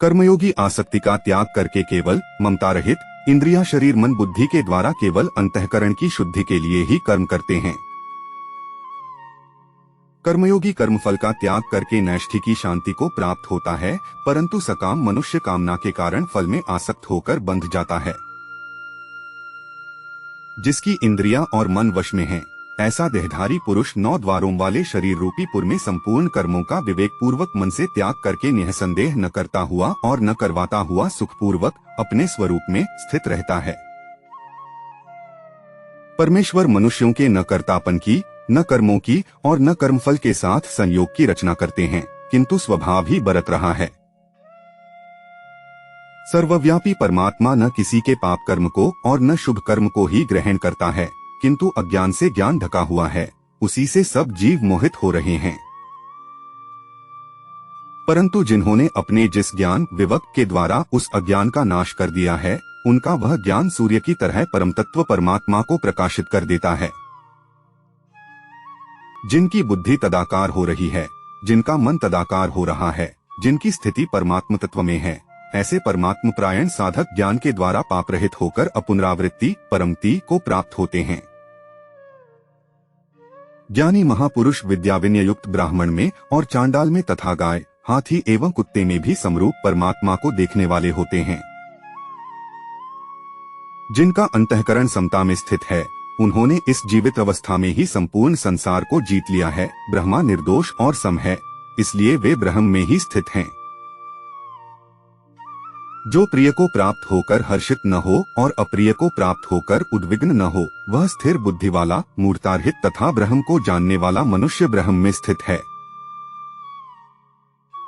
कर्मयोगी आसक्ति का त्याग करके केवल ममता रहित इंद्रिया शरीर मन बुद्धि के द्वारा केवल अंतःकरण की शुद्धि के लिए ही कर्म करते हैं। कर्मयोगी कर्मफल का त्याग करके नैष्ठिकी की शांति को प्राप्त होता है, परंतु सकाम मनुष्य कामना के कारण फल में आसक्त होकर बंध जाता है। जिसकी इंद्रियां और मन वश में है, ऐसा देहधारी पुरुष 9 द्वारों वाले शरीर रूपी पुर में संपूर्ण कर्मों का विवेक पूर्वक मन से त्याग करके निःसंदेह न करता हुआ और न करवाता हुआ सुखपूर्वक अपने स्वरूप में स्थित रहता है। परमेश्वर मनुष्यों के न कर्तापन की, न कर्मों की और न कर्मफल के साथ संयोग की रचना करते हैं, किंतु स्वभाव ही बरत रहा है। सर्वव्यापी परमात्मा न किसी के पाप कर्म को और न शुभ कर्म को ही ग्रहण करता है, किंतु अज्ञान से ज्ञान ढका हुआ है, उसी से सब जीव मोहित हो रहे हैं। परंतु जिन्होंने अपने जिस ज्ञान विवेक के द्वारा उस अज्ञान का नाश कर दिया है, उनका वह ज्ञान सूर्य की तरह परम तत्व परमात्मा को प्रकाशित कर देता है। जिनकी बुद्धि तदाकार हो रही है, जिनका मन तदाकार हो रहा है, जिनकी स्थिति परमात्म तत्व में है, ऐसे परमात्म प्रायण साधक ज्ञान के द्वारा पाप रहित होकर अपुनरावृत्ति परमति को प्राप्त होते हैं। ज्ञानी महापुरुष विद्याविनय युक्त ब्राह्मण में और चांडाल में तथा गाय, हाथी एवं कुत्ते में भी समरूप परमात्मा को देखने वाले होते हैं। जिनका अंतःकरण समता में स्थित है, उन्होंने इस जीवित अवस्था में ही संपूर्ण संसार को जीत लिया है। ब्रह्मा निर्दोष और सम है, इसलिए वे ब्रह्म में ही स्थित हैं। जो प्रिय को प्राप्त होकर हर्षित न हो और अप्रिय को प्राप्त होकर उद्विग्न न हो, वह स्थिर बुद्धि वाला, मूर्तारहित तथा ब्रह्म को जानने वाला मनुष्य ब्रह्म में स्थित है।